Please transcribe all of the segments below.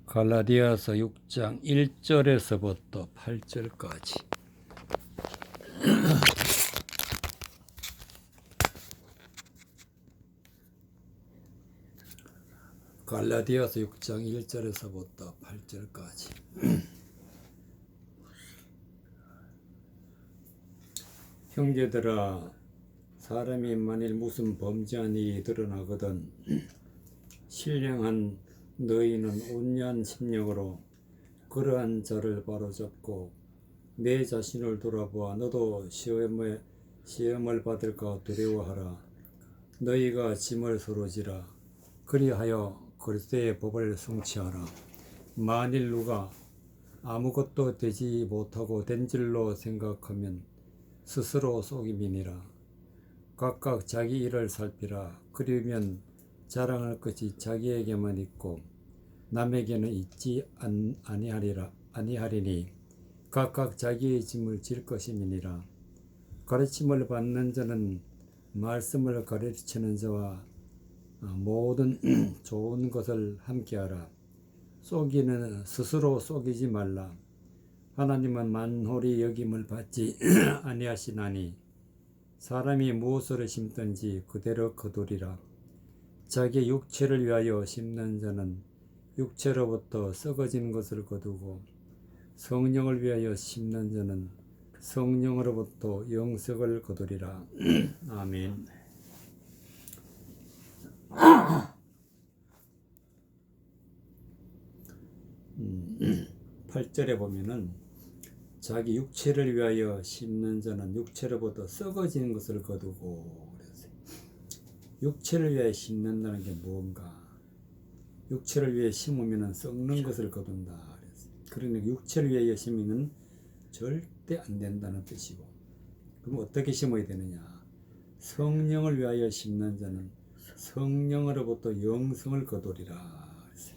갈라디아서 6장 1절에서부터 8절까지. 갈라디아서 6장 1절에서부터 8절까지. 형제들아, 사람이 만일 무슨 범죄한 일이 드러나거든 신령한 너희는 온유한 심령으로 그러한 자를 바로잡고 내 자신을 돌아보아 너도 시험을 받을까 두려워하라. 너희가 짐을 서로 지라. 그리하여 그리스도의 법을 성취하라. 만일 누가 아무것도 되지 못하고 된 줄로 생각하면 스스로 속임이니라. 각각 자기 일을 살피라. 그러면 자랑할 것이 자기에게만 있고 남에게는 있지 아니하리니 각각 자기의 짐을 질 것임이니라. 가르침을 받는 자는 말씀을 가르치는 자와 모든 좋은 것을 함께하라. 속이는 스스로 속이지 말라. 하나님은 만홀히 여김을 받지 아니하시나니 사람이 무엇을 심든지 그대로 거두리라. 자기 육체를 위하여 심는 자는 육체로부터 썩어진 것을 거두고 성령을 위하여 심는 자는 성령으로부터 영생을 거두리라. 아멘. 8절에 보면은 자기 육체를 위하여 심는 자는 육체로부터 썩어진 것을 거두고 그랬어요. 육체를 위하여 심는다는 게 뭔가? 육체를 위해 심으면 썩는 것을 거둔다 그랬어요. 그러니까 육체를 위하여 심으면 절대 안 된다는 뜻이고, 그럼 어떻게 심어야 되느냐? 성령을 위하여 심는 자는 성령으로부터 영생을 거두리라 그랬어요.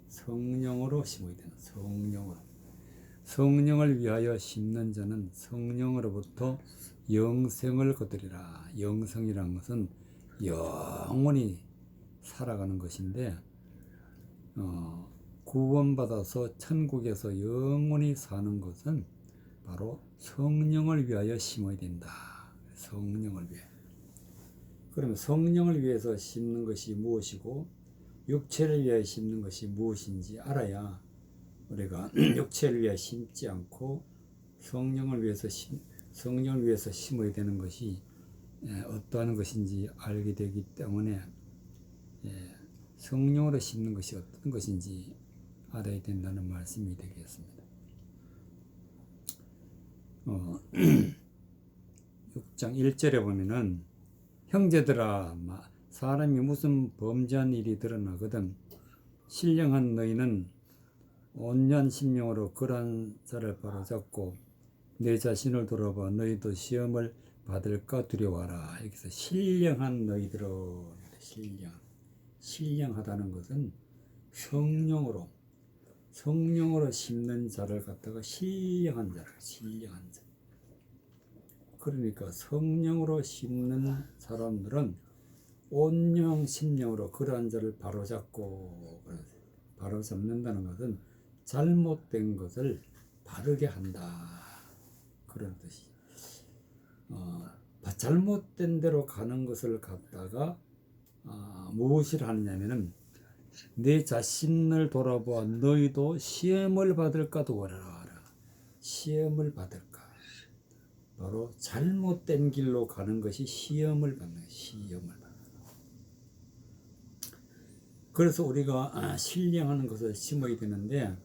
성령으로 심어야 되는, 성령으로. 성령을 위하여 심는 자는 성령으로부터 영생을 거두리라. 영생이란 것은 영원히 살아가는 것인데, 구원받아서 천국에서 영원히 사는 것은 바로 성령을 위하여 심어야 된다. 성령을 위해. 그러면 성령을 위해서 심는 것이 무엇이고 육체를 위하여 심는 것이 무엇인지 알아야 우리가 육체를 위하여 심지 않고 성령을 위해서 심어야 되는 것이 어떠한 것인지 알게 되기 때문에 성령으로 심는 것이 어떤 것인지 알아야 된다는 말씀이 되겠습니다. 6장 1절에 보면은 형제들아, 사람이 무슨 범죄한 일이 드러나거든 신령한 너희는 온유한 심령으로 그러한 자를 바로잡고 내 자신을 돌아봐 너희도 시험을 받을까 두려워하라. 여기서 신령한 너희들어, 신령하다는 것은 성령으로 심는 자를 갖다가 신령한 자. 그러니까 성령으로 심는 사람들은 온유한 심령으로 그러한 자를 바로잡는다는 것은 잘못된 것을 바르게 한다, 그런 뜻이. 잘못된 대로 가는 것을 갖다가 무엇을 하느냐면은 내 자신을 돌아보아 너희도 시험을 받을까 두려워하라. 시험을 받을까. 바로 잘못된 길로 가는 것이 시험을 받는 거예요. 시험을 받는 거. 그래서 우리가 신령하는 것을 심어야 되는데,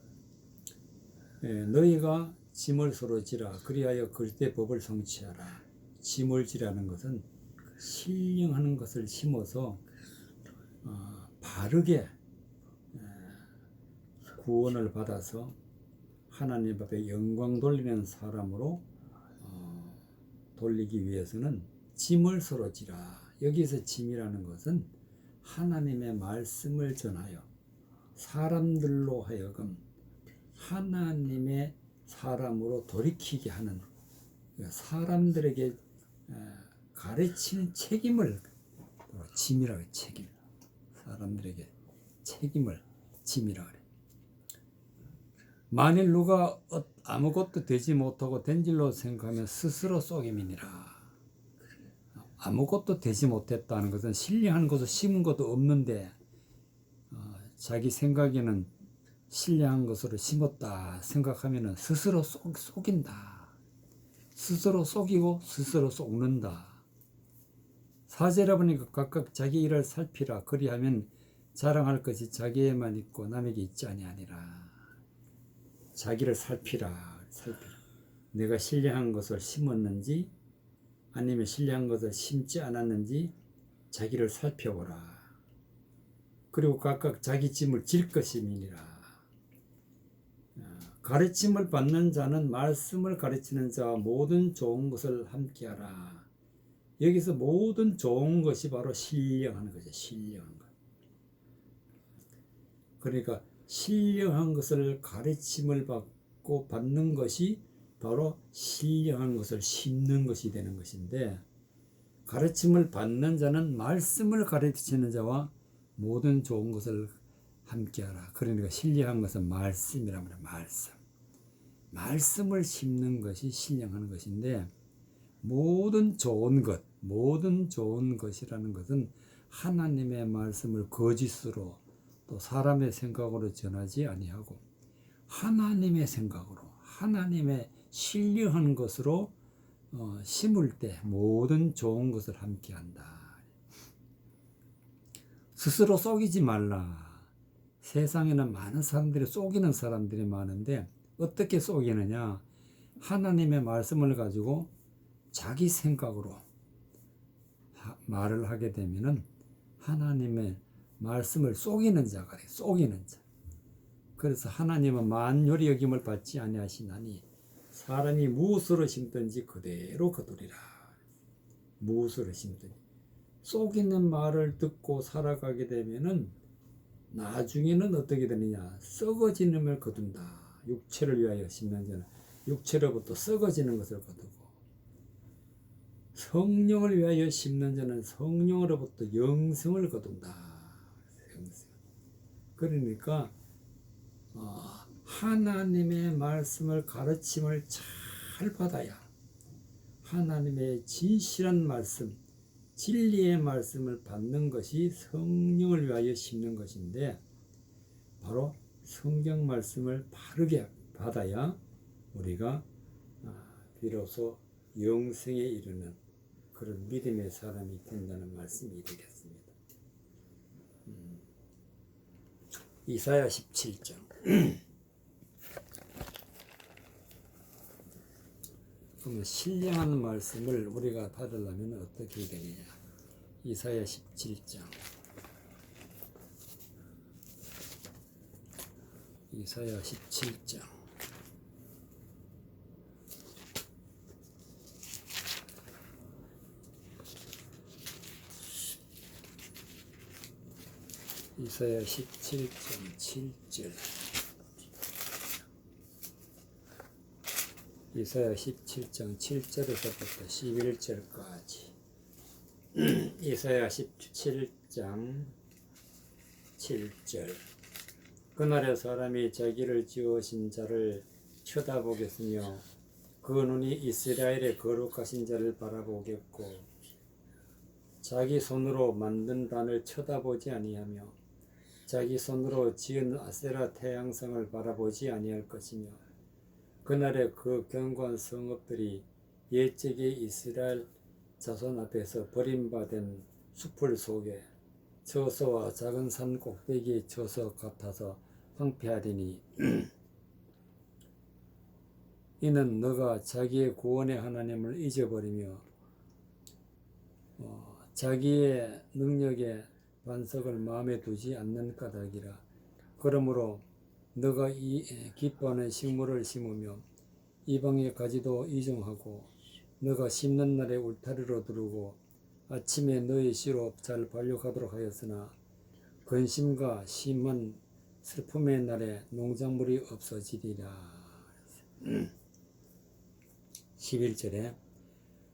너희가 짐을 서로 지라. 그리하여 그리스도의 법을 성취하라. 짐을 지라는 것은 신령하는 것을 심어서 바르게 구원을 받아서 하나님 앞에 영광 돌리는 사람으로 돌리기 위해서는 짐을 서로 지라. 여기서 짐이라는 것은 하나님의 말씀을 전하여 사람들로 하여금 하나님의 사람으로 돌이키게 하는, 사람들에게 가르치는 책임을 짐이라고 해요. 책임. 사람들에게 책임을 짐이라 그래. 만일 누가 아무것도 되지 못하고 된 줄로 생각하면 스스로 속임이니라. 아무것도 되지 못했다는 것은 신뢰하는 것도 심은 것도 없는데 자기 생각에는 신뢰한 것으로 심었다 생각하면 스스로 속인다. 스스로 속이고 스스로 속는다. 사제라 보니까 각각 자기 일을 살피라. 그리하면 자랑할 것이 자기에만 있고 남에게 있지 아니하니라. 자기를 살피라. 내가 신뢰한 것을 심었는지 아니면 신뢰한 것을 심지 않았는지 자기를 살펴보라. 그리고 각각 자기 짐을 질 것임이니라. 가르침을 받는 자는 말씀을 가르치는 자와 모든 좋은 것을 함께하라. 여기서 모든 좋은 것이 바로 신령하는 거죠. 신령한 것. 그러니까 신령한 것을 가르침을 받고 받는 것이 바로 신령한 것을 심는 것이 되는 것인데, 가르침을 받는 자는 말씀을 가르치는 자와 모든 좋은 것을 함께하라. 그러니까 신령한 것은 말씀이란 말이야. 말씀을 심는 것이 신령한 것인데, 모든 좋은 것이라는 것은 하나님의 말씀을 거짓으로 또 사람의 생각으로 전하지 아니하고 하나님의 생각으로, 하나님의 신령한 것으로 심을 때 모든 좋은 것을 함께한다. 스스로 속이지 말라. 세상에는 많은 사람들이 속이는 사람들이 많은데 어떻게 속이느냐? 하나님의 말씀을 가지고 자기 생각으로 말을 하게 되면은 하나님의 말씀을 속이는 자가 돼. 속이는 자. 그래서 하나님은 만유리 여김을 받지 아니하시나니 사람이 무엇으로 심든지 그대로 거두리라. 무엇으로 심든지. 속이는 말을 듣고 살아가게 되면은 나중에는 어떻게 되느냐? 썩어지는 걸 거둔다. 육체를 위하여 심는 자는 육체로부터 썩어지는 것을 거두고, 성령을 위하여 심는 자는 성령으로부터 영생을 거둔다. 영생. 그러니까 하나님의 말씀을 가르침을 잘 받아야 하나님의 진실한 말씀, 진리의 말씀을 받는 것이 성령을 위하여 심는 것인데, 바로 성경 말씀을 바르게 받아야 우리가 비로소 영생에 이르는 그런 믿음의 사람이 된다는 말씀이 되겠습니다. 이사야 17장. 그러면 신령한 말씀을 우리가 받으려면 어떻게 되느냐? 이사야 17장. 이사야 17장. 이사야 17장 7절. 이사야 17장 7절에서부터 11절까지. 이사야 17장 7절. 그날에 사람이 자기를 지으신 자를 쳐다보겠으며 그 눈이 이스라엘의 거룩하신 자를 바라보겠고 자기 손으로 만든 단을 쳐다보지 아니하며 자기 손으로 지은 아세라 태양성을 바라보지 아니할 것이며 그날에 그 견고한 성읍들이 옛적의 이스라엘 자손 앞에서 버림받은 수풀 속에 저서와 작은 산 꼭대기의 저서 같아서 황폐하리니 이는 너가 자기의 구원의 하나님을 잊어버리며 자기의 능력의 반석을 마음에 두지 않는 까닭이라. 그러므로 너가 기뻐하는 식물을 심으며 이방의 가지도 이종하고 너가 심는 날에 울타리로 두르고 아침에 너의 씨로 잘 발육하도록 하였으나 근심과 심한 슬픔의 날에 농작물이 없어지리라. 11절에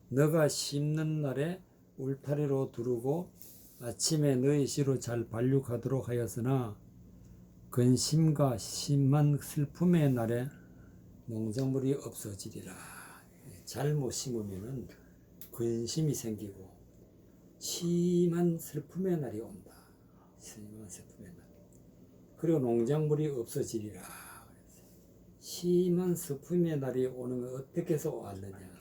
너가 심는 날에 울타리로 두르고 아침에 너의 씨로 잘 발육하도록 하였으나 근심과 심한 슬픔의 날에 농작물이 없어지리라. 잘못 심으면은 근심이 생기고 심한 슬픔의 날이 온다. 심한 슬픔의 날. 그리고 농작물이 없어지리라. 심한 슬픔의 날이 오는 건 어떻게 해서 왔느냐.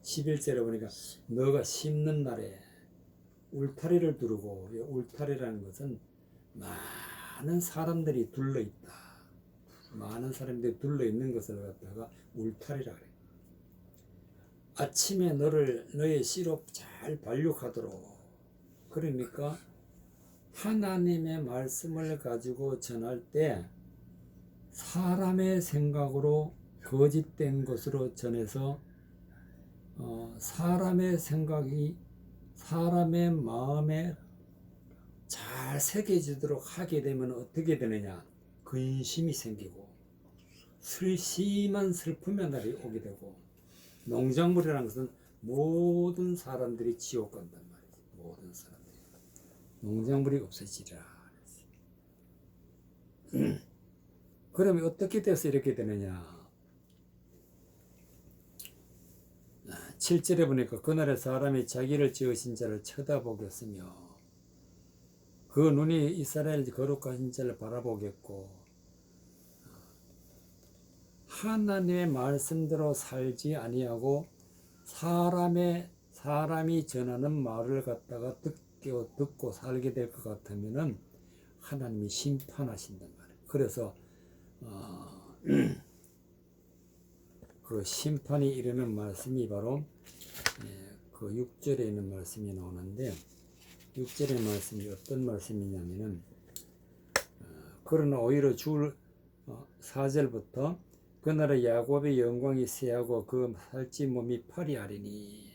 11절에 보니까 너가 심는 날에 울타리를 두르고, 울타리라는 것은 많은 사람들이 둘러있다. 많은 사람들이 둘러있는 것을 갖다가 울타리라 그래. 아침에 너의 씨로 잘 발육하도록. 그러니까 하나님의 말씀을 가지고 전할 때 사람의 생각으로 거짓된 것으로 전해서 사람의 생각이 사람의 마음에 잘 새겨지도록 하게 되면 어떻게 되느냐. 근심이 생기고 심한 슬픔의 날이 오게 되고, 농작물이라는 것은 모든 사람들이 지옥 간단 말이지. 모든 사람들이. 농작물이 없어지라. 그러면 어떻게 돼서 이렇게 되느냐. 7절에 보니까 그날에 사람이 자기를 지으신 자를 쳐다보겠으며 그 눈이 이스라엘 거룩하신 자를 바라보겠고 하나님의 말씀대로 살지 아니하고 사람이 전하는 말을 갖다가 듣고 살게 될 것 같으면은 하나님이 심판하신단 말이에요. 그래서 그 심판이 이르는 말씀이 바로 그 6절에 있는 말씀이 나오는데, 6절의 말씀이 어떤 말씀이냐면은 그러나 오히려 줄 4절부터 그날에 야곱의 영광이 쇠하고 그 살찌 몸이 파리하리니,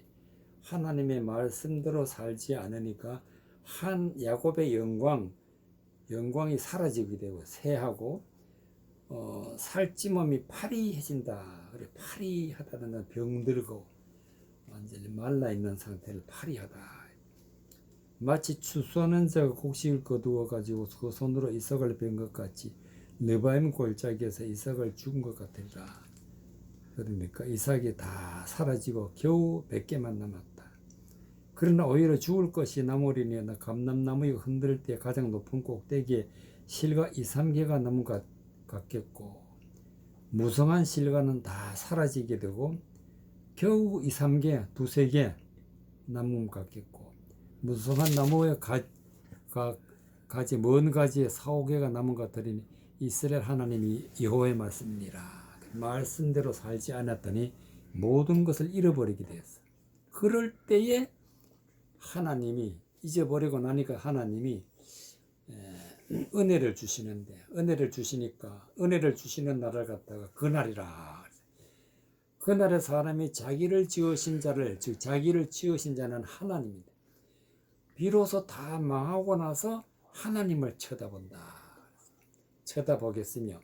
하나님의 말씀대로 살지 않으니까 야곱의 영광이 사라지게 되고 쇠하고 살찌 몸이 파리해진다. 그래, 파리하다는 건 병들고 완전히 말라 있는 상태를 파리하다. 마치 추수하는 자가 곡식을 거두어 가지고 그 손으로 이삭을 벤 것 같이 느바임 골짜기에서 이삭을 죽은 것 같으리라. 그러니까 이삭이 다 사라지고 겨우 100개만 남았다. 그러나 오히려 죽을 것이 나무리니 감람나무에 흔들 때 가장 높은 꼭대기에 실과 2-3개가 남은 것 같겠고, 무성한 실과는 다 사라지게 되고 겨우 2-3개, 2-3개 남은 것 같겠고, 무성한 나무의 가지, 먼 가지에 4-5개가 남은 것 같으니 이스라엘 하나님이 여호와의 말씀이니라. 말씀대로 살지 않았더니 모든 것을 잃어버리게 되었어. 그럴 때에 하나님이 잊어버리고 나니까 하나님이 은혜를 주시는데, 은혜를 주시니까 은혜를 주시는 날을 갖다가 그날이라. 그날에 사람이 자기를 지으신 자를, 즉 자기를 지으신 자는 하나님입니다. 비로소 다 망하고 나서 하나님을 쳐다보겠으며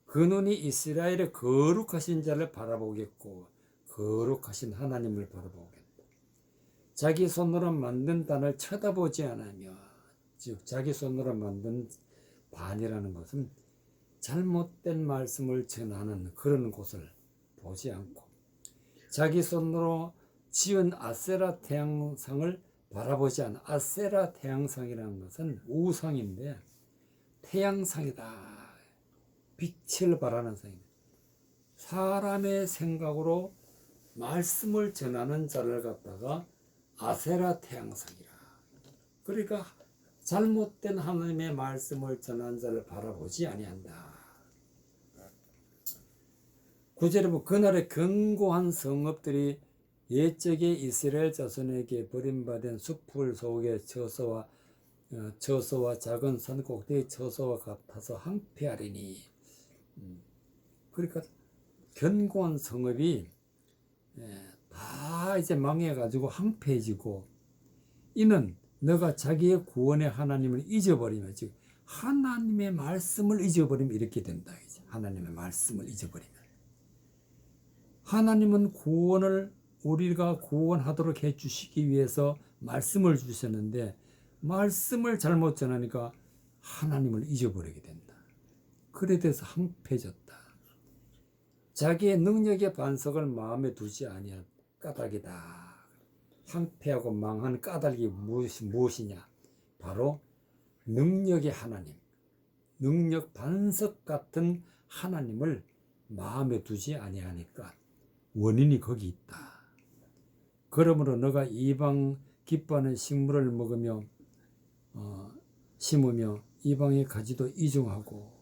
그 눈이 이스라엘의 거룩하신 자를 바라보겠고 거룩하신 하나님을 바라보겠다. 자기 손으로 만든 단을 쳐다보지 않으며, 즉 자기 손으로 만든 반이라는 것은 잘못된 말씀을 전하는 그런 곳을 보지 않고 자기 손으로 지은 아세라 태양상을 바라보지 않아. 아세라 태양상이라는 것은 우상인데 태양상이다. 빛을 발하는 상이다. 사람의 생각으로 말씀을 전하는 자를 갖다가 아세라 태양상이라. 그러니까 잘못된 하나님의 말씀을 전하는 자를 바라보지 아니한다. 9절에 보면 그날의 견고한 성읍들이 옛적에 이스라엘 자손에게 버림받은 숲풀 속의 처소와 작은 산 꼭대기 처소와 같아서 황폐하리니. 그러니까 견고한 성읍이 다 이제 망해가지고 황폐해지고, 이는 너가 자기의 구원의 하나님을 잊어버리면, 즉 하나님의 말씀을 잊어버리면 이렇게 된다. 이제 하나님의 말씀을 잊어버리면, 하나님은 우리가 구원하도록 해주시기 위해서 말씀을 주셨는데 말씀을 잘못 전하니까 하나님을 잊어버리게 된다. 그래 돼서 황폐해졌다. 자기의 능력의 반석을 마음에 두지 아니한 까닭이다. 황폐하고 망한 까닭이 무엇이냐? 바로 능력의 하나님, 능력 반석 같은 하나님을 마음에 두지 아니하니까 원인이 거기 있다. 그러므로 너가 이방 기뻐하는 식물을 먹으며 심으며 이방의 가지도 이중하고,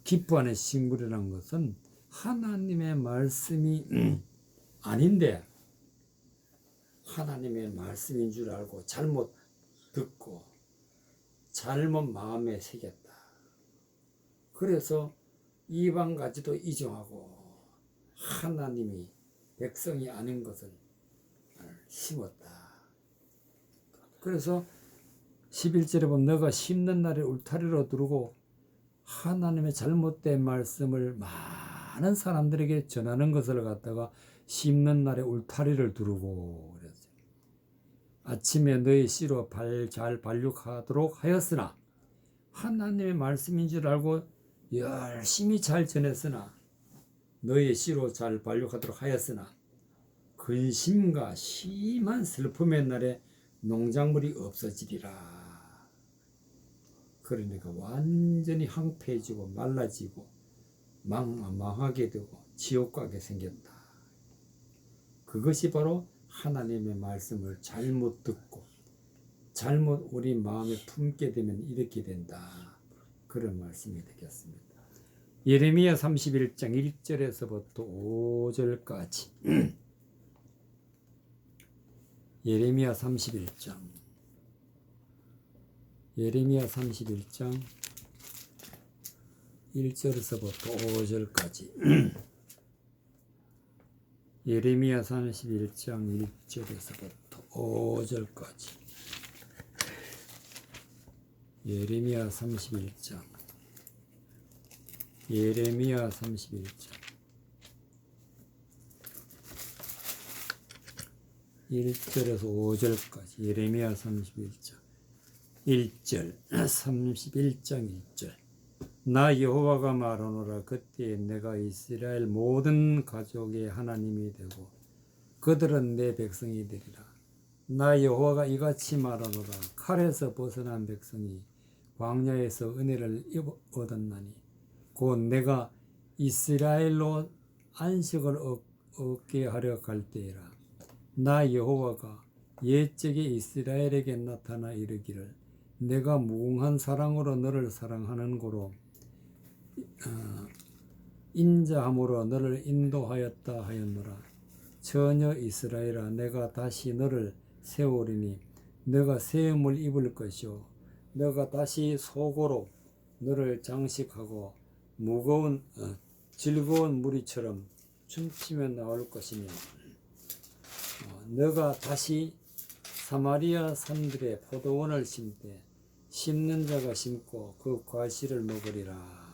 기뻐하는 식물이라는 것은 하나님의 말씀이 아닌데 하나님의 말씀인 줄 알고 잘못 듣고 잘못 마음에 새겼다. 그래서 이방 가지도 이중하고 하나님이 백성이 아닌 것을 심었다. 그래서 11절에 보면 너가 심는 날에 울타리로 두르고 하나님의 잘못된 말씀을 많은 사람들에게 전하는 것을 갖다가 심는 날에 울타리를 두르고 그랬어요. 아침에 너의 씨로 잘 발육하도록 하였으나, 하나님의 말씀인 줄 알고 열심히 잘 전했으나, 너의 씨로 잘 발육하도록 하였으나 근심과 심한 슬픔의 날에 농작물이 없어지리라. 그러니까 완전히 황폐해지고 말라지고 망하게 되고 지옥 가게 생겼다. 그것이 바로 하나님의 말씀을 잘못 듣고 잘못 우리 마음에 품게 되면 이렇게 된다. 그런 말씀이 되겠습니다. 예레미야 31장 1절에서부터 5절까지 예레미야 31장 1절에서부터 5절까지 예레미야 31장 1절에서부터 5절까지 예레미야 31장 1절에서 5절까지 예레미야 31장 1절 31장 1절 나 여호와가 말하노라. 그때 내가 이스라엘 모든 가족의 하나님이 되고 그들은 내 백성이 되리라. 나 여호와가 이같이 말하노라. 칼에서 벗어난 백성이 광야에서 은혜를 얻었나니 곧 내가 이스라엘로 안식을 얻게 하려 갈 때이라. 나 여호와가 옛적에 이스라엘에게 나타나 이르기를 내가 무궁한 사랑으로 너를 사랑하는 고로 인자함으로 너를 인도하였다 하였노라. 처녀 이스라엘아, 내가 다시 너를 세우리니 너가 세움을 입을 것이요 너가 다시 속으로 너를 장식하고 무거운 즐거운 무리처럼 춤추며 나올 것이며 너가 다시 사마리아 산들의 포도원을 심되 심는 자가 심고 그 과실을 먹으리라.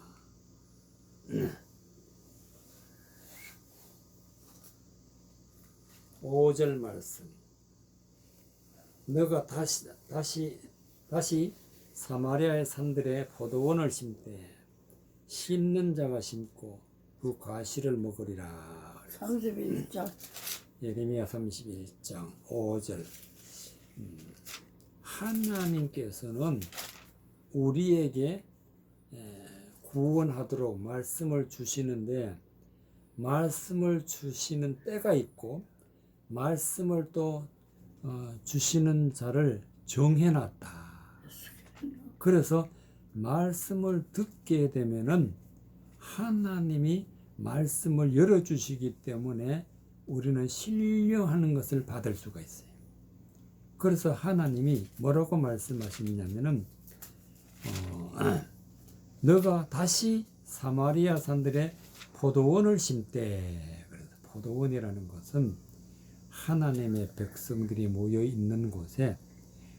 5절 말씀. 너가 다시 사마리아의 산들의 포도원을 심되 심는 자가 심고 그 과실을 먹으리라. 31장 예레미야 31장 5절. 하나님께서는 우리에게 구원하도록 말씀을 주시는데 말씀을 주시는 때가 있고 말씀을 또 주시는 자를 정해놨다. 그래서 말씀을 듣게 되면은 하나님이 말씀을 열어주시기 때문에 우리는 신령하는 것을 받을 수가 있어요. 그래서 하나님이 뭐라고 말씀하시냐면은 너가 다시 사마리아 산들의 포도원을 심되. 그래서 포도원이라는 것은 하나님의 백성들이 모여 있는 곳에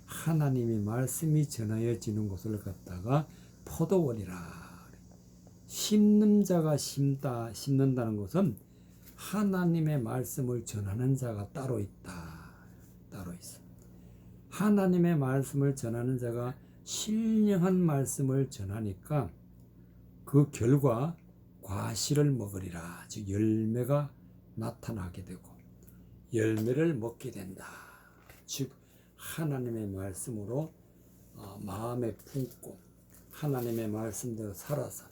하나님의 말씀이 전하여지는 곳을 갖다가 포도원이라. 심는 자가 심는다는 것은 하나님의 말씀을 전하는 자가 따로 있다. 따로 있어. 하나님의 말씀을 전하는 자가 신령한 말씀을 전하니까 그 결과 과실을 먹으리라. 즉 열매가 나타나게 되고 열매를 먹게 된다. 즉 하나님의 말씀으로 마음에 품고 하나님의 말씀대로 살아서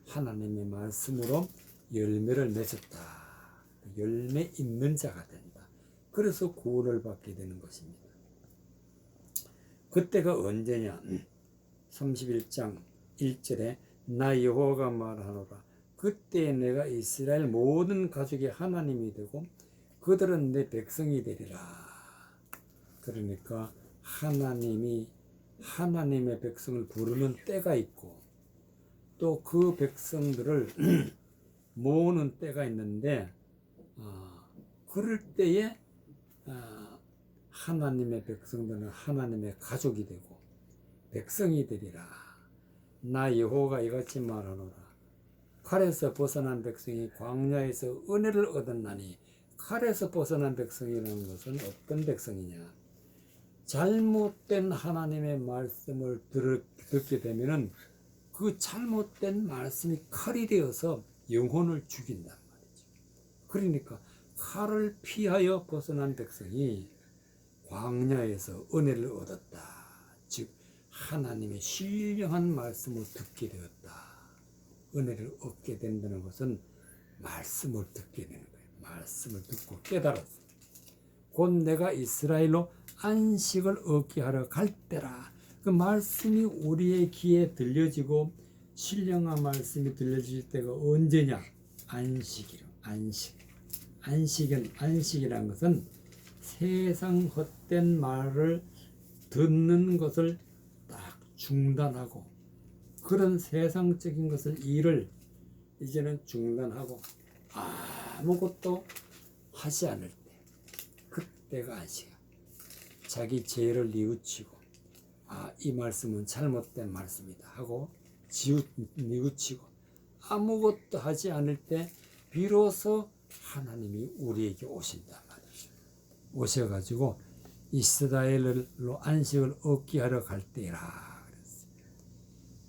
하나님의 말씀으로 열매를 맺었다. 열매 있는 자가 된다. 그래서 구원을 받게 되는 것입니다. 그때가 언제냐? 31장 1절에 나 여호와가 말하노라. 그때 내가 이스라엘 모든 가족의 하나님이 되고 그들은 내 백성이 되리라. 그러니까 하나님이 하나님의 백성을 부르는 때가 있고 또 그 백성들을 모으는 때가 있는데 그럴 때에 하나님의 백성들은 하나님의 가족이 되고 백성이 되리라. 나 여호와가 이같이 말하노라. 칼에서 벗어난 백성이 광야에서 은혜를 얻었나니 칼에서 벗어난 백성이라는 것은 어떤 백성이냐? 잘못된 하나님의 말씀을 듣게 되면은 그 잘못된 말씀이 칼이 되어서 영혼을 죽인단 말이죠. 그러니까 칼을 피하여 벗어난 백성이 광야에서 은혜를 얻었다. 즉 하나님의 신령한 말씀을 듣게 되었다. 은혜를 얻게 된다는 것은 말씀을 듣게 되는 거예요. 말씀을 듣고 깨달았어. 곧 내가 이스라엘로 안식을 얻게 하러 갈 때라. 그 말씀이 우리의 귀에 들려지고 신령한 말씀이 들려질 때가 언제냐? 안식이요. 안식이라는 것은 세상 헛된 말을 듣는 것을 딱 중단하고 그런 세상적인 것을 일을 이제는 중단하고 아무것도 하지 않을 때 그때가 안식이야. 자기 죄를 뉘우치고 이 말씀은 잘못된 말씀이다 하고 뉘우치고 아무것도 하지 않을 때 비로소 하나님이 우리에게 오신단 말이죠. 오셔가지고 이스라엘로 안식을 얻게 하러 갈 때라.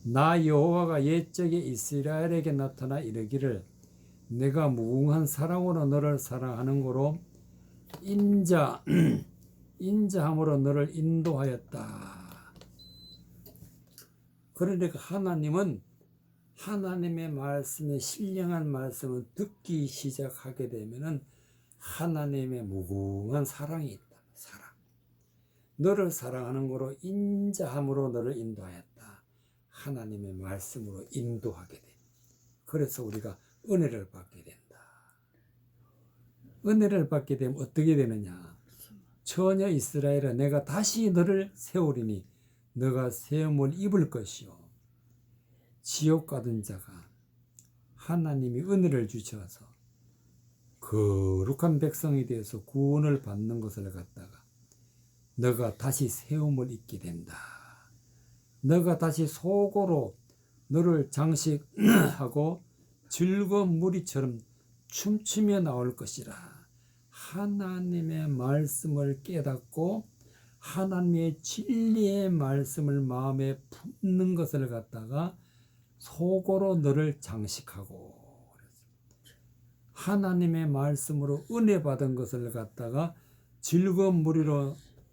나 여호와가 옛적에 이스라엘에게 나타나 이르기를 내가 무궁한 사랑으로 너를 사랑하는 고로 인자함으로 너를 인도하였다. 그러니까 하나님은 하나님의 말씀에 신령한 말씀을 듣기 시작하게 되면은 하나님의 무궁한 사랑이 있다. 사랑. 너를 사랑하는 거로 인자함으로 너를 인도하였다. 하나님의 말씀으로 인도하게 돼. 그래서 우리가 은혜를 받게 된다. 은혜를 받게 되면 어떻게 되느냐? 처녀 이스라엘아 내가 다시 너를 세우리니 너가 세움을 입을 것이요. 지옥 가던 자가 하나님이 은혜를 주셔서 거룩한 백성이 되어서 구원을 받는 것을 갖다가 너가 다시 세움을 입게 된다. 너가 다시 속으로 너를 장식하고 즐거운 무리처럼 춤추며 나올 것이라. 하나님의 말씀을 깨닫고 하나님의 진리의 말씀을 마음에 품는 것을 갖다가 속으로 너를 장식하고 하나님의 말씀으로 은혜 받은 것을 갖다가 즐거운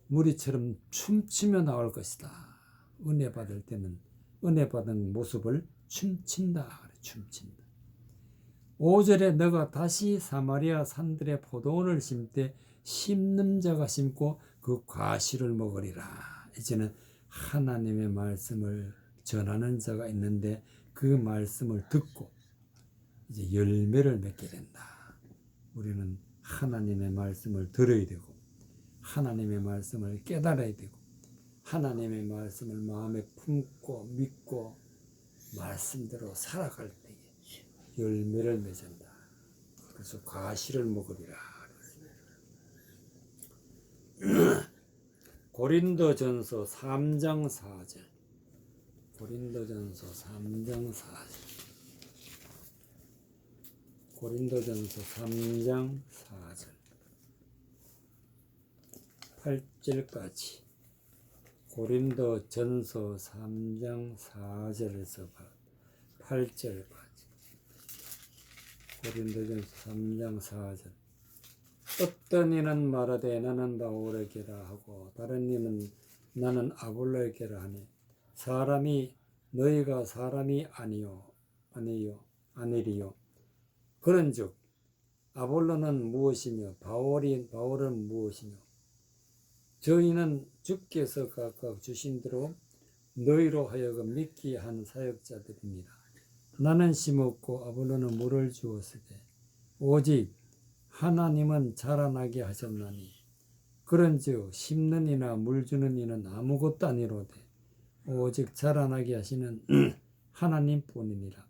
무리처럼 춤추며 나올 것이다. 은혜 받을 때는 은혜 받은 모습을 춤춘다. 춤춘다. 5절에 너가 다시 사마리아 산들의 포도원을 심되 심는 자가 심고 그 과실을 먹으리라. 이제는 하나님의 말씀을 전하는 자가 있는데 그 말씀을 듣고 이제 열매를 맺게 된다. 우리는 하나님의 말씀을 들어야 되고 하나님의 말씀을 깨달아야 되고 하나님의 말씀을 마음에 품고 믿고 말씀대로 살아갈 때에 열매를 맺는다. 그래서 과실을 먹으리라. 고린도전서 3장 4절. 고린도전서 3장 4절. 고린도전서 3장 4절. 8절까지. 고린도전서 3장 4절에서 8절까지. 고린도전서 3장 4절. 어떤 이는 말하되 나는 바울에게라 하고 다른 이는 나는 아볼로에게라 하니 사람이 너희가 사람이 아니리요. 그런즉 아볼로는 무엇이며 바울은 무엇이며 저희는 주께서 각각 주신 대로 너희로 하여금 믿게 한 사역자들입니다. 나는 심었고 아볼로는 물을 주었으되 오직 하나님은 자라나게 하셨나니 그런즉 심는 이나 물 주는 이는 아무것도 아니로되 오직 자라나게 하시는 하나님뿐이니라.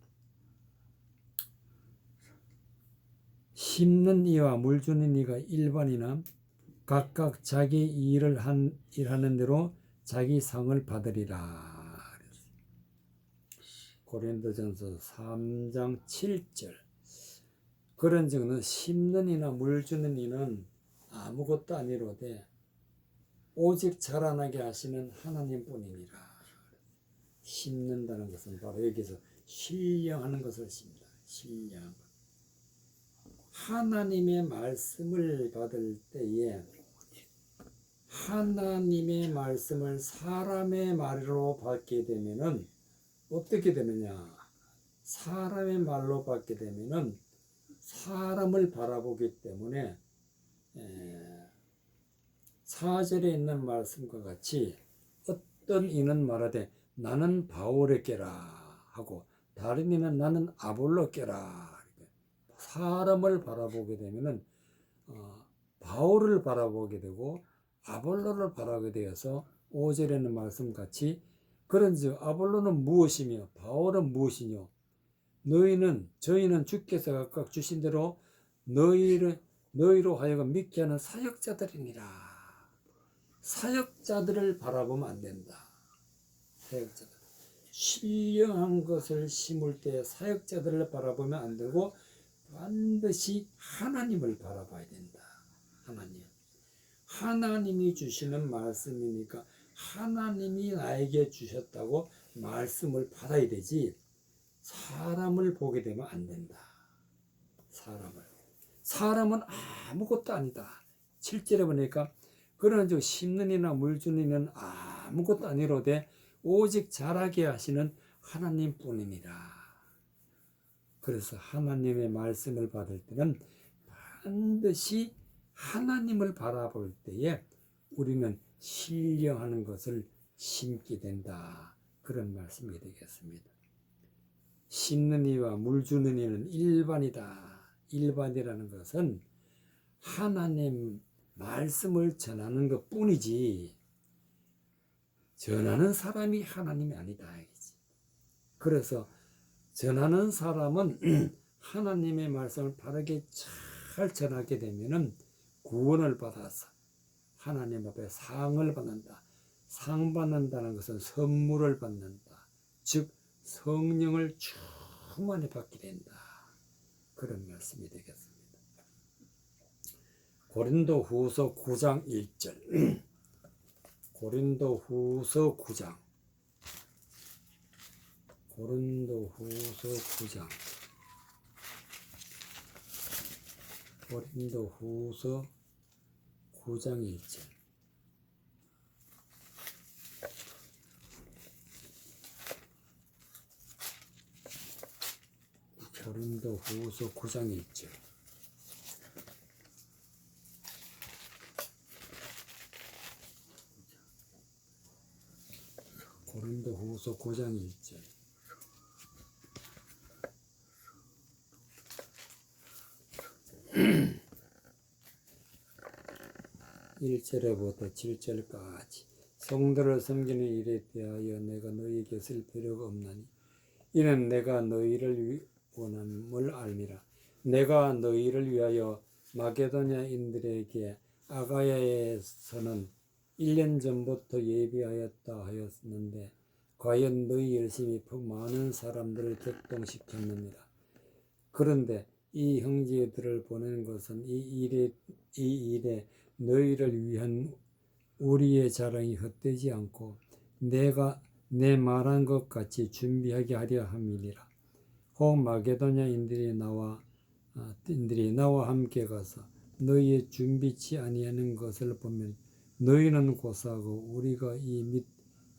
심는 이와 물 주는 이가 일반이나 각각 자기 일하는 대로 자기 상을 받으리라. 고린도전서 3장 7절. 그런즉 심는 이나 물 주는 이는 아무것도 아니로되 오직 자라나게 하시는 하나님뿐이니라. 심는다는 것은 바로 여기서 신령하는 것을 심다. 신령한 것. 하나님의 말씀을 받을 때에 하나님의 말씀을 사람의 말로 받게 되면은 어떻게 되느냐? 사람의 말로 받게 되면은 사람을 바라보기 때문에 4절에 있는 말씀과 같이 어떤 이는 말하되 나는 바울에게라 하고 다른 이는 나는 아볼로께라. 사람을 바라보게 되면은 바울을 바라보게 되고 아볼로를 바라보게 되어서 5절에 있는 말씀 같이 그런즉 아볼로는 무엇이며 바울은 무엇이뇨? 저희는 주께서 각각 주신 대로 너희로 하여금 믿게 하는 사역자들이니라. 사역자들을 바라보면 안 된다. 사역자들. 신령한 것을 심을 때 사역자들을 바라보면 안 되고 반드시 하나님을 바라봐야 된다. 하나님이 주시는 말씀이니까 하나님이 나에게 주셨다고 말씀을 받아야 되지 사람을 보게 되면 안 된다. 사람은 아무것도 아니다. 7절에 보니까 그런즉 심는 이나 물 주는 이는 아무것도 아니로되 오직 자라게 하시는 하나님뿐이니라. 그래서 하나님의 말씀을 받을 때는 반드시 하나님을 바라볼 때에 우리는 신령하는 것을 심게 된다. 그런 말씀이 되겠습니다. 심는 이와 물 주는 이는 일반이다. 일반이라는 것은 하나님 말씀을 전하는 것 뿐이지 전하는 사람이 하나님이 아니다. 그래서 전하는 사람은 하나님의 말씀을 바르게 잘 전하게 되면은 구원을 받아서 하나님 앞에 상을 받는다. 상 받는다는 것은 선물을 받는다. 즉 성령을 충만히 받게 된다. 그런 말씀이 되겠습니다. 고린도후서 9장 1절. 고린도후서 9장. 고린도후서 9장. 고린도후서 9장 1절. 고린도후서 9장 1절. 고린도후서 9장 1절. 1절에부터 7절까지 성도를 섬기는 일에 대하여 내가 너희에게 쓸 필요가 없나니 이는 내가 너희를 원함을 알미라. 내가 너희를 위하여 마게도냐인들에게 아가야에서는 1년 전부터 예비하였다 하였는데 과연 너희 열심히 많은 사람들을 격동시켰느니라. 그런데 이 형제들을 보내는 것은 이 일에 너희를 위한 우리의 자랑이 헛되지 않고 내가 내 말한 것 같이 준비하게 하려 함이니라. 혹 마게도냐인들이 나와 함께 가서 너희의 준비치 아니하는 것을 보면 너희는 고사하고 우리가 이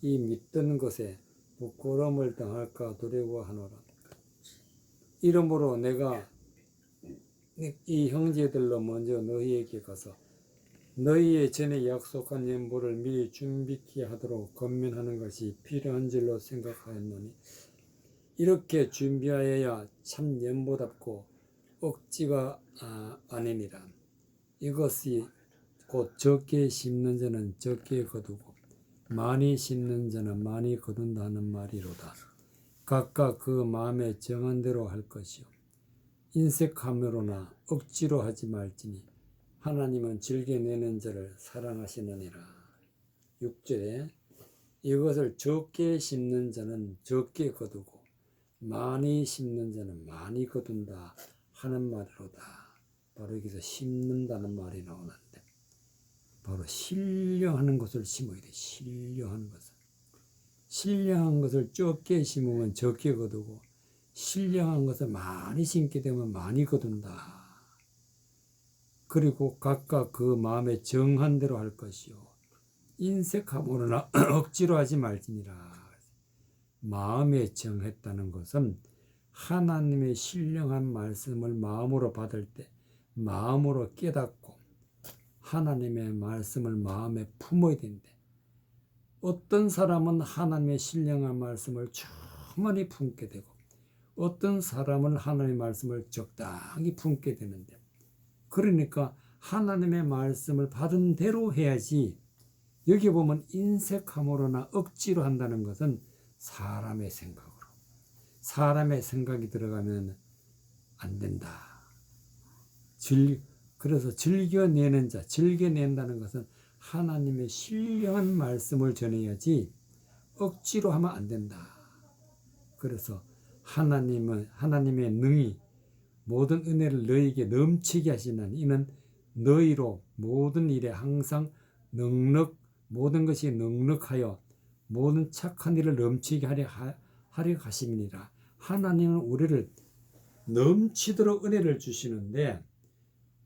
믿던 것에 부끄러움을 당할까 두려워하노라. 이러므로 내가 이 형제들로 먼저 너희에게 가서 너희의 전에 약속한 연보를 미리 준비케 하도록 권면하는 것이 필요한 줄로 생각하였노니 이렇게 준비하여야 참 연보답고 억지가 아니니라. 이것이 곧 적게 심는 자는 적게 거두고 많이 심는 자는 많이 거둔다는 말이로다. 각각 그 마음에 정한 대로 할 것이요 인색함으로나 억지로 하지 말지니 하나님은 즐겨내는 자를 사랑하시느니라. 6절에 이것을 적게 심는 자는 적게 거두고 많이 심는 자는 많이 거둔다 하는 말이로다. 바로 여기서 심는다는 말이 나오는데 바로 신령하는 것을 심어야 돼. 신령한 것을. 신령한 것을 적게 심으면 적게 거두고 신령한 것을 많이 심게 되면 많이 거둔다. 그리고 각각 그 마음에 정한 대로 할 것이요 인색함으로나 억지로 하지 말지니라. 마음에 정했다는 것은 하나님의 신령한 말씀을 마음으로 받을 때 마음으로 깨닫고 하나님의 말씀을 마음에 품어야 된대. 어떤 사람은 하나님의 신령한 말씀을 충만히 품게 되고 어떤 사람은 하나님의 말씀을 적당히 품게 되는데 그러니까 하나님의 말씀을 받은 대로 해야지. 여기 보면 인색함으로나 억지로 한다는 것은 사람의 생각으로 사람의 생각이 들어가면 안 된다. 그래서 즐겨내는 자, 즐겨낸다는 것은 하나님의 신령한 말씀을 전해야지 억지로 하면 안 된다. 그래서 하나님의 능히 모든 은혜를 너희에게 넘치게 하시는 이는 너희로 모든 일에 항상 모든 것이 넉넉하여 모든 착한 일을 넘치게 하려 하심이니라. 하나님은 우리를 넘치도록 은혜를 주시는데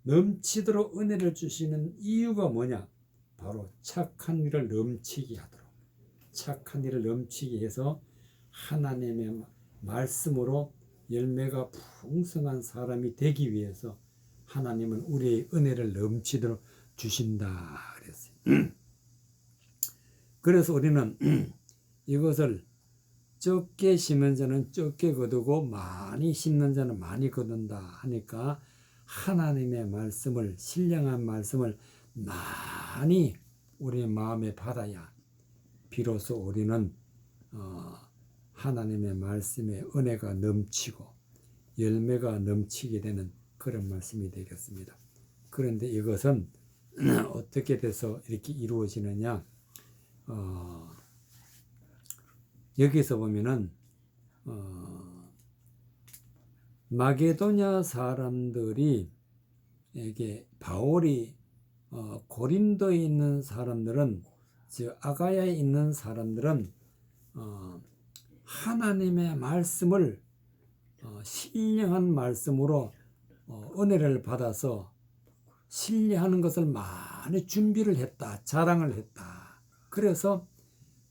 넘치도록 은혜를 주시는 이유가 뭐냐? 바로 착한 일을 넘치게 하도록 착한 일을 넘치게 해서 하나님의 말씀으로 열매가 풍성한 사람이 되기 위해서 하나님은 우리의 은혜를 넘치도록 주신다 그랬어요. 그래서 우리는 이것을 적게 심는 자는 적게 거두고 많이 심는 자는 많이 거둔다 하니까 하나님의 말씀을 신령한 말씀을 많이 우리의 마음에 받아야 비로소 우리는 하나님의 말씀에 은혜가 넘치고 열매가 넘치게 되는 그런 말씀이 되겠습니다. 그런데 이것은 어떻게 돼서 이렇게 이루어지느냐? 여기서 보면은 마게도냐 사람들이 이게 바울이 고린도에 있는 사람들은 즉 아가야에 있는 사람들은 하나님의 말씀을 신령한 말씀으로 은혜를 받아서 신뢰하는 것을 많이 준비를 했다. 자랑을 했다. 그래서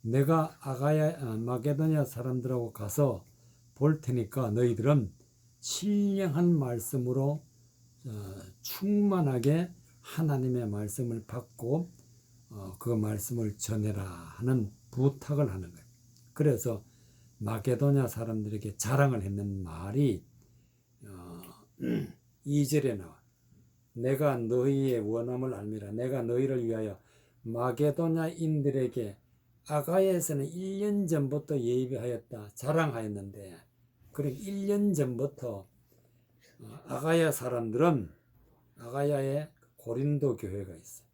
내가 마게도냐 사람들하고 가서 볼 테니까 너희들은 신령한 말씀으로 충만하게 하나님의 말씀을 받고 그 말씀을 전해라 하는 부탁을 하는 거예요. 그래서 마게도냐 사람들에게 자랑을 했는 말이 2절에 나와. 내가 너희의 원함을 알미라. 내가 너희를 위하여 마게도냐인들에게 아가야에서는 1년 전부터 예비하였다. 자랑하였는데 그럼 1년 전부터 아가야 사람들은 아가야에 고린도 교회가 있어요.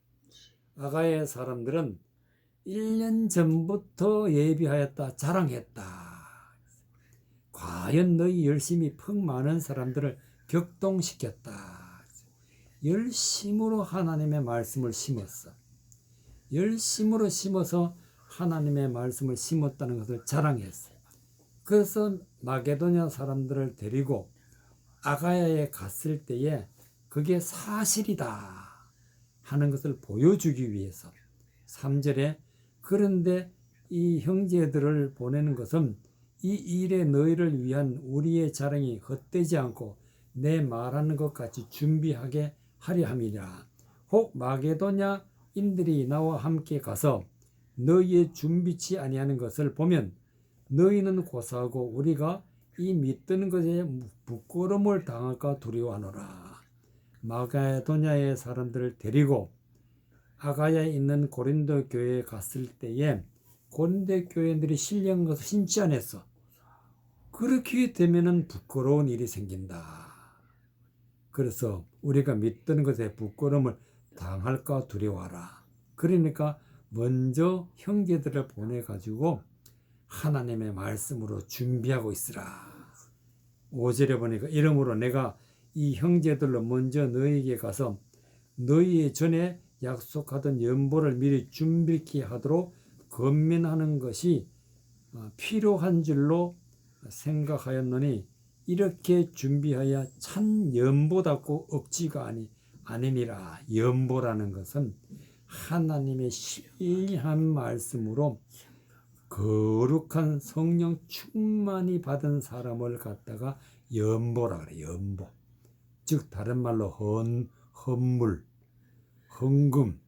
아가야 사람들은 1년 전부터 예비하였다. 자랑했다. 과연 너희 열심히 펑 많은 사람들을 격동시켰다. 열심으로 하나님의 말씀을 심었어. 열심으로 심어서 하나님의 말씀을 심었다는 것을 자랑했어요. 그래서 마게도냐 사람들을 데리고 아가야에 갔을 때에 그게 사실이다 하는 것을 보여주기 위해서 3절에 그런데 이 형제들을 보내는 것은 이 일에 너희를 위한 우리의 자랑이 헛되지 않고 내 말하는 것 같이 준비하게 하려 함이라. 혹 마게도냐인들이 나와 함께 가서 너희의 준비치 아니하는 것을 보면 너희는 고사하고 우리가 이 믿던 것에 부끄러움을 당할까 두려워하노라. 마게도냐의 사람들을 데리고 아가야에 있는 고린도 교회에 갔을 때에 고린도 교회들이 신령한 것을 신지 않았어. 그렇게 되면은 부끄러운 일이 생긴다. 그래서 우리가 믿던 것에 부끄러움을 당할까 두려워하라. 그러니까 먼저 형제들을 보내가지고 하나님의 말씀으로 준비하고 있으라. 5절에 보니까 이러므로 내가 이 형제들로 먼저 너희에게 가서 너희의 전에 약속하던 연보를 미리 준비케 하도록 권면하는 것이 필요한 줄로 생각하였노니 이렇게 준비하여 참 연보답고 억지가 아니니라. 연보라는 것은 하나님의 신령한 말씀으로 거룩한 성령 충만히 받은 사람을 갖다가 연보라 그래. 연보. 즉 다른 말로 헌물, 헌금.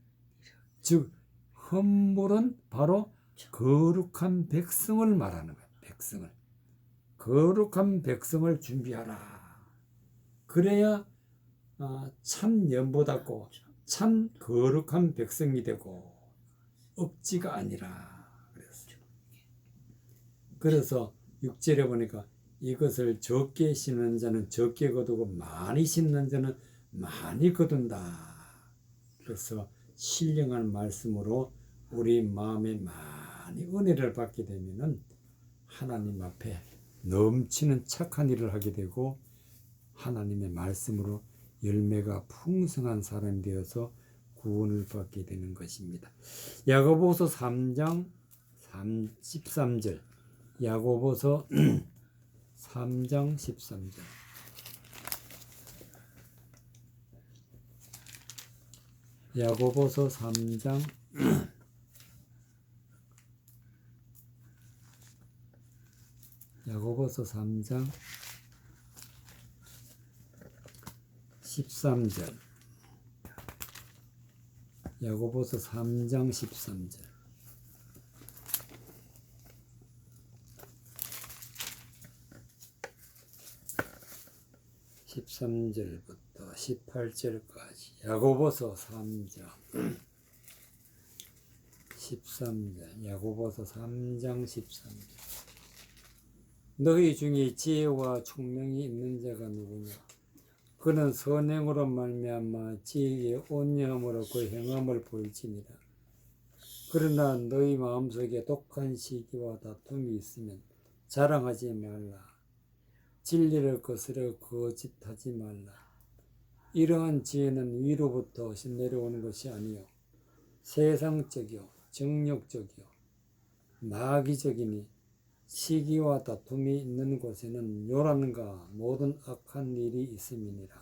즉 헌물은 바로 거룩한 백성을 말하는 거야. 백성을. 거룩한 백성을 준비하라. 그래야 참 연보답고 참 거룩한 백성이 되고 억지가 아니라. 그래서 6절에 보니까 이것을 적게 심는 자는 적게 거두고 많이 심는 자는 많이 거둔다. 그래서 신령한 말씀으로 우리 마음에 많이 은혜를 받게 되면은 하나님 앞에 넘치는 착한 일을 하게 되고 하나님의 말씀으로 열매가 풍성한 사람이 되어서 구원을 받게 되는 것입니다. 야고보서 3장 13절. 야고보서 3장 13절. 야고보서 3장 야고보서 3장 13절. 야고보서 3장 13절. 13절부터 18절까지 야고보서 3장 13절. 야고보서 3장 13절. 너희 중에 지혜와 총명이 있는 자가 누구냐? 그는 선행으로 말미암아 지혜의 온유함으로 그 행함을 보일지니라. 그러나 너희 마음속에 독한 시기와 다툼이 있으면 자랑하지 말라. 진리를 거스려 거짓하지 말라. 이러한 지혜는 위로부터 내려오는 것이 아니요 세상적이요 정욕적이요 마귀적이니 시기와 다툼이 있는 곳에는 요란과 모든 악한 일이 있음이니라.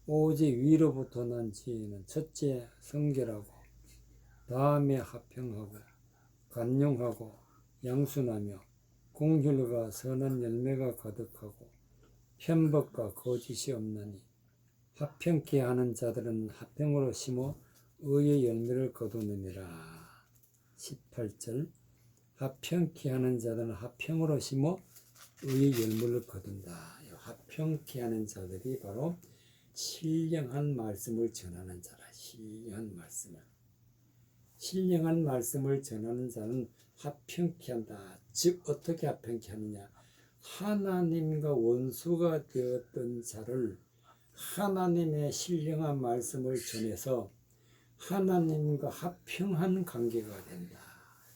오직 위로부터 난 지혜는 첫째 성결하고 다음에 합평하고 간용하고 양순하며 공율과 선한 열매가 가득하고 편법과 거짓이 없나니 합평케 하는 자들은 합평으로 심어 의의 열매를 거두느니라. 18절. 합평케 하는 자들은 합평으로 심어 의의 열매를 거둔다. 합평케 하는 자들이 바로 신령한 말씀을 전하는 자라. 신령한 말씀을 전하는 자는 합평케 한다. 즉 어떻게 합평케 하느냐? 하나님과 원수가 되었던 자를 하나님의 신령한 말씀을 전해서 하나님과 합평한 관계가 된다.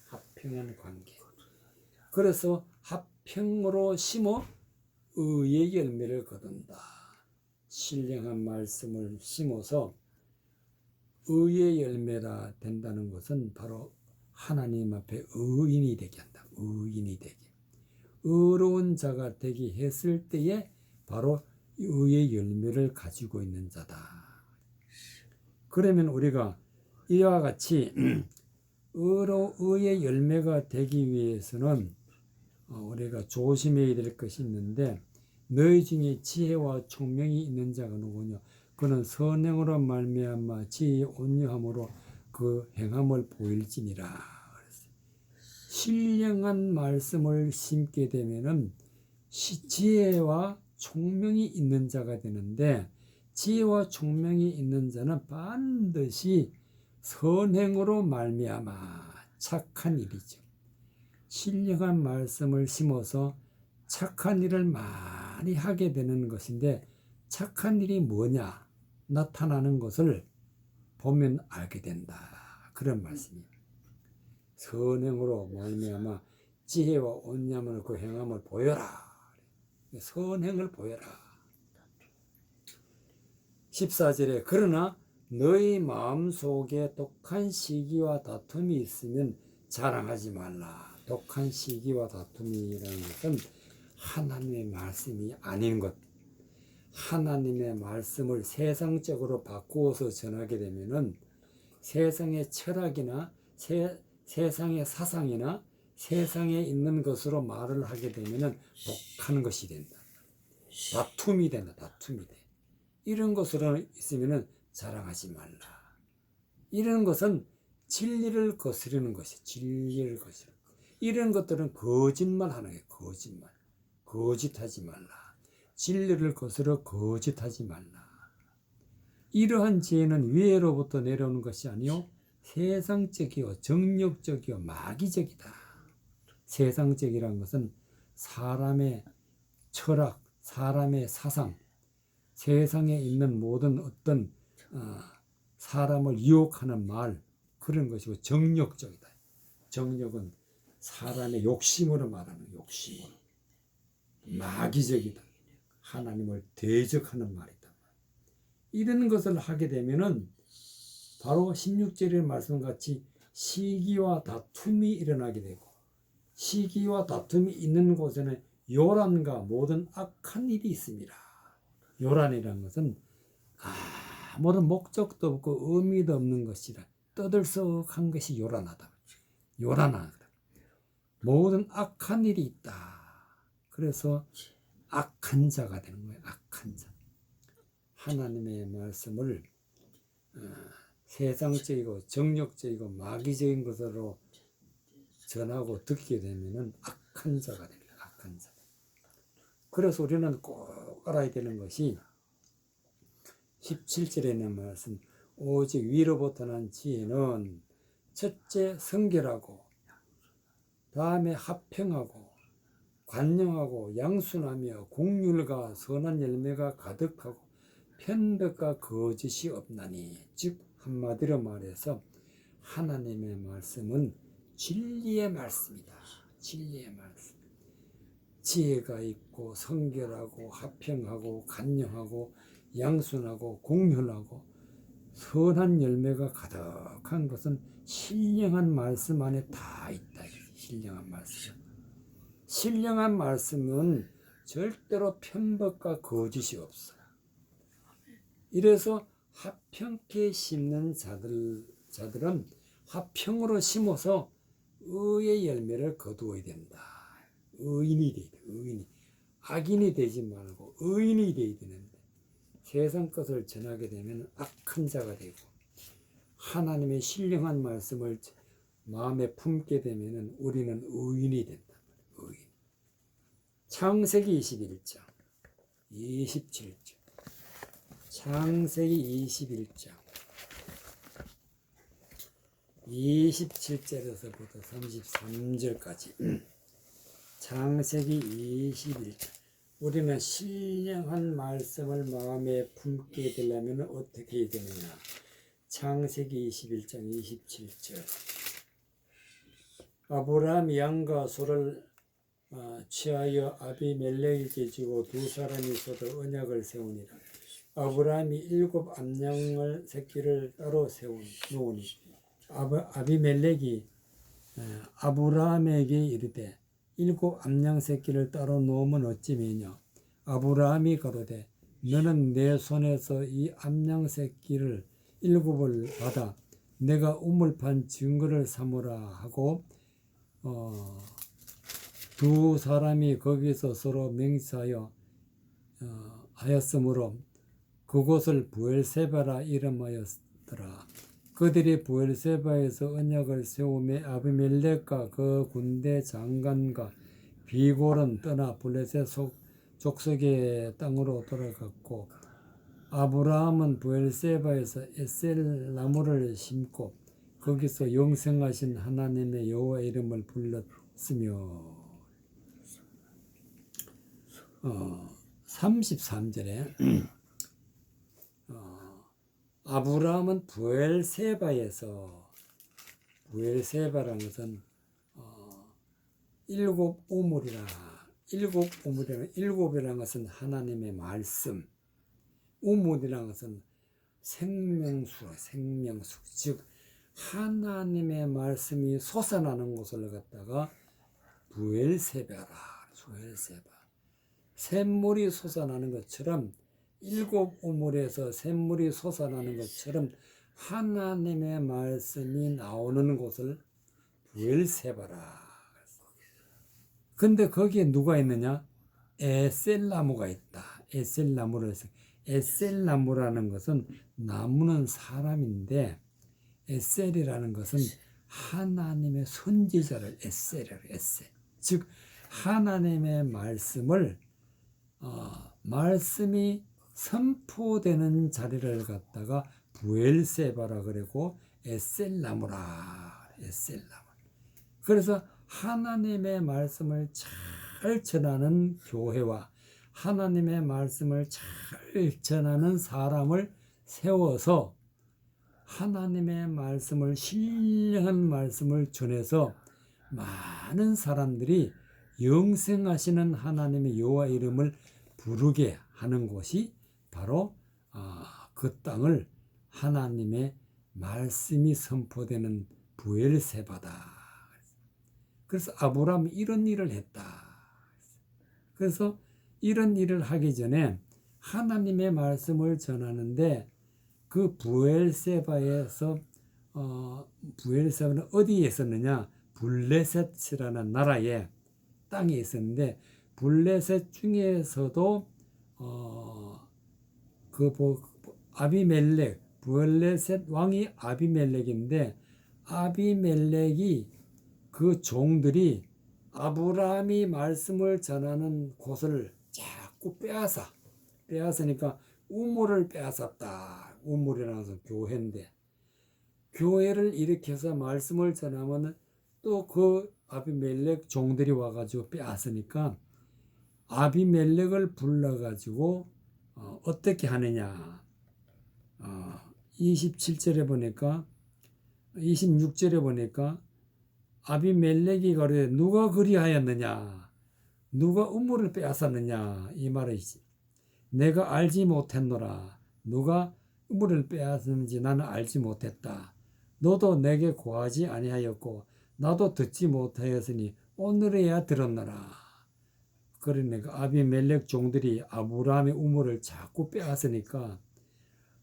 합평한 관계. 그래서 합평으로 심어 의의 열매를 거둔다. 신령한 말씀을 심어서 의의 열매라 된다는 것은 바로 하나님 앞에 의인이 되게 한다. 의인이 되게. 의로운 자가 되게 했을 때에 바로 의의 열매를 가지고 있는 자다. 그러면 우리가 이와 같이 의의 열매가 되기 위해서는 우리가 조심해야 될 것이 있는데, 너희 중에 지혜와 총명이 있는 자가 누구냐? 그는 선행으로 말미암아 지혜의 온유함으로 그 행함을 보일지니라. 신령한 말씀을 심게 되면은 지혜와 총명이 있는 자가 되는데, 지혜와 총명이 있는 자는 반드시 선행으로 말미암아 착한 일이죠. 신령한 말씀을 심어서 착한 일을 많이 하게 되는 것인데, 착한 일이 뭐냐 나타나는 것을 보면 알게 된다, 그런 말씀이에요. 선행으로 말미암아 지혜와 온유함을 그 행함을 보여라. 선행을 보여라. 14절에 그러나 너희 마음속에 독한 시기와 다툼이 있으면 자랑하지 말라. 독한 시기와 다툼이라는 것은 하나님의 말씀이 아닌 것, 하나님의 말씀을 세상적으로 바꾸어서 전하게 되면은 세상의 철학이나 세상의 사상이나 세상에 있는 것으로 말을 하게 되면은 독한 것이 된다. 다툼이 된다. 다툼이 돼. 이런 것으로 있으면은 자랑하지 말라. 이런 것은 진리를 거스르는 것이, 진리를 거스르는. 이런 것들은 거짓말하는 거예요. 거짓말. 거짓하지 말라. 진리를 거스러 거짓하지 말라. 이러한 지혜는 위로부터 내려오는 것이 아니요 세상적이요 정욕적이요 마귀적이다. 세상적이라는 것은 사람의 철학, 사람의 사상, 세상에 있는 모든 어떤 사람을 유혹하는 말, 그런 것이고 정욕적이다. 정욕은 사람의 욕심으로 말하는 욕심으로. 마귀적이다. 하나님을 대적하는 말이다. 이런 것을 하게 되면은 바로 16절의 말씀같이 시기와 다툼이 일어나게 되고, 시기와 다툼이 있는 곳에는 요란과 모든 악한 일이 있습니다. 요란이라는 것은 아무런 목적도 없고 의미도 없는 것이라 떠들썩한 것이 요란하다. 요란하다. 모든 악한 일이 있다. 그래서 악한 자가 되는 거예요. 악한 자. 하나님의 말씀을 세상적이고 정욕적이고 마귀적인 것으로 전하고 듣게 되면은 악한 자가 됩니다. 악한 자. 그래서 우리는 꼭 알아야 되는 것이 17절에 있는 말씀, 오직 위로부터 난 지혜는 첫째 성결하고, 다음에 합평하고, 관용하고, 양순하며 공률과 선한 열매가 가득하고 편덕과 거짓이 없나니. 즉 한마디로 말해서 하나님의 말씀은 진리의 말씀이다. 진리의 말씀. 지혜가 있고 성결하고 합평하고 간용하고 양순하고 공효하고 선한 열매가 가득한 것은 신령한 말씀 안에 다 있다. 신령한 말씀. 신령한 말씀은 절대로 편법과 거짓이 없어. 이래서 화평케 심는 자들은 화평으로 심어서 의의 열매를 거두어야 된다. 의인이 돼야 돼. 의인이. 악인이 되지 말고 의인이 돼야 되는데, 세상 것을 전하게 되면 악한 자가 되고, 하나님의 신령한 말씀을 마음에 품게 되면 우리는 의인이 된다. 의인. 창세기 21장 27절. 창세기 21장 27절에서부터 33절까지 창세기 21장. 우리는 신령한 말씀을 마음에 품게 되려면 어떻게 해야 되느냐. 창세기 21장 27절. 아브라함이 양과 소를 취하여 아비멜렉에게 주고 두 사람이 서로 언약을 세우니라. 아브라함이 7 암양을 새끼를 따로 세우니 아비멜렉이 아브라함에게 이르되 일곱 암양 새끼를 따로 놓으면 어찌매뇨. 아브라함이 가로되 너는 내 손에서 이 암양 새끼를 일곱을 받아 내가 우물 판 증거를 삼으라 하고 두 사람이 거기서 서로 맹세하여 하였으므로 그곳을 부엘세바라 이름하였더라. 그들이 부엘세바에서 언약을 세우며 아비멜렉과 그 군대 장관과 비골은 떠나 블레셋 족속의 땅으로 돌아갔고 아브라함은 부엘세바에서 에셀 나무를 심고 거기서 영생하신 하나님의 여호와 이름을 불렀으며 33절에 아브라함은 부엘세바라는 것은 일곱 우물이라. 일곱이라는 것은 하나님의 말씀, 우물이라는 것은 생명수, 즉 하나님의 말씀이 솟아나는 곳을 갖다가 부엘세바라. 샘물이 솟아나는 것처럼 일곱 우물에서 샘물이 솟아나는 것처럼 하나님의 말씀이 나오는 곳을 부엘세바라. 근데 거기에 누가 있느냐? 에셀나무가 있다. 에셀나무라는 것은 나무는 사람인데 에셀이라는 것은 하나님의 선지자를 에셀. 즉 하나님의 말씀을 말씀이 선포되는 자리를 갖다가 부엘세바라 그러고 에셀나무라. 그래서 하나님의 말씀을 잘 전하는 교회와 하나님의 말씀을 잘 전하는 사람을 세워서 하나님의 말씀을 신령한 말씀을 전해서 많은 사람들이 영생하시는 하나님의 여호와 이름을 부르게 하는 곳이 바로 그 땅을 하나님의 말씀이 선포되는 부엘세바다. 그래서 아브라함이 이런 일을 했다. 그래서 이런 일을 하기 전에 하나님의 말씀을 전하는데 그 부엘세바는 어디에 있었느냐? 블레셋이라는 나라에 땅에 있었는데 블레셋 중에서도 아비멜렉, 블레셋 왕이 아비멜렉인데 아비멜렉이 그 종들이 아브라함이 말씀을 전하는 곳을 자꾸 빼앗으니까 우물을 빼앗았다. 우물이라는 것은 교회인데 교회를 일으켜서 말씀을 전하면 또 그 아비멜렉 종들이 와가지고 빼앗으니까 아비멜렉을 불러가지고 어떻게 하느냐. 27절에 보니까 26절에 보니까 아비멜렉이 가로되 누가 그리하였느냐, 누가 우물을 빼앗았느냐 이 말이지. 내가 알지 못했노라. 누가 우물을 빼앗았는지 나는 알지 못했다. 너도 내게 고하지 아니하였고 나도 듣지 못하였으니 오늘에야 들었노라. 그러니까 아비멜렉 종들이 아브라함의 우물을 자꾸 빼앗으니까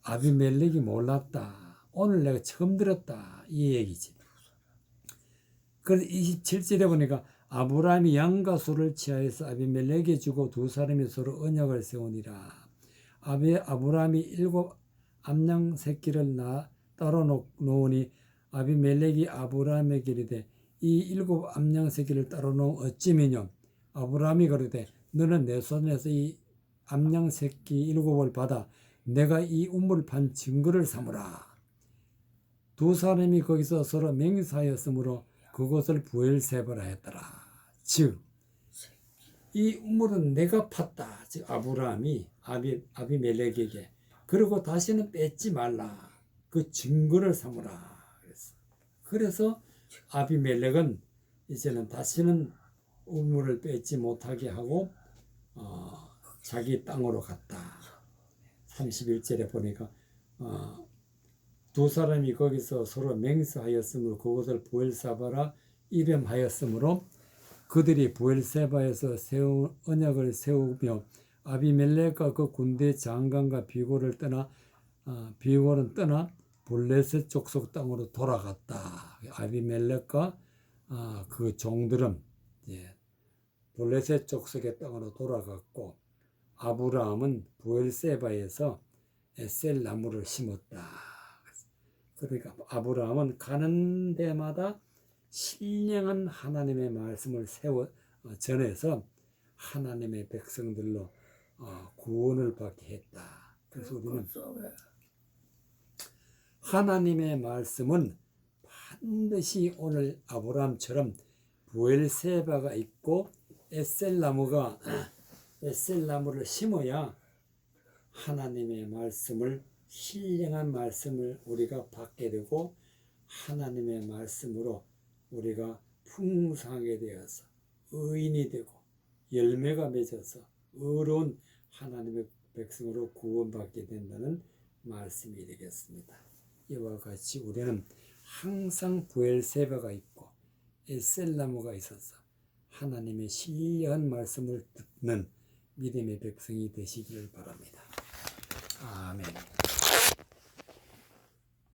아비멜렉이 몰랐다. 오늘 내가 처음 들었다. 이 얘기지. 그래서 27절에 보니까 아브라함이 양과 소를 취하여서 아비멜렉에게 주고 두 사람이 서로 언약을 세우니라. 아브라함이 일곱 암양 새끼를 따로 놓으니 아비멜렉이 아브라함에게 이르되 이 일곱 암양 새끼를 따로 놓으면 어찌미뇨. 아브라함이 가로되 너는 내 손에서 이 암양 새끼 일곱을 받아 내가 이 우물 판 증거를 삼으라. 두 사람이 거기서 서로 맹세하였으므로 그것을 부엘세바라 했더라. 즉 이 우물은 내가 팠다. 즉 아브라함이 아비멜렉에게. 그리고 다시는 뺏지 말라. 그 증거를 삼으라. 그래서 아비멜렉은 이제는 다시는 우물을 뺏지 못하게 하고 자기 땅으로 갔다. 31절에 보니까 두 사람이 거기서 서로 맹세하였으므로 그것을 부엘세바라 이름하였으므로 그들이 부엘세바에서 세운 언약을 세우며 아비멜렉과 그 군대 장관과 비골은 떠나 블레셋 족속 땅으로 돌아갔다. 아비멜렉과 그 종들은 블레셋 족속의 땅으로 돌아갔고, 아브라함은 부엘세바에서 에셀 나무를 심었다. 그러니까 아브라함은 가는 데마다 신령한 하나님의 말씀을 전해서 하나님의 백성들로 구원을 받게 했다. 그래서 우리는 하나님의 말씀은 반드시 오늘 아브라함처럼 부엘세바가 있고 에셀 나무를 심어야 하나님의 말씀을, 신령한 말씀을 우리가 받게 되고, 하나님의 말씀으로 우리가 풍성하게 되어서 의인이 되고 열매가 맺어서 의로운 하나님의 백성으로 구원받게 된다는 말씀이 되겠습니다. 이와 같이 우리는 항상 부엘세바가 있고 에셀나무가 있어서 하나님의 신령한 말씀을 듣는 믿음의 백성이 되시기를 바랍니다. 아멘.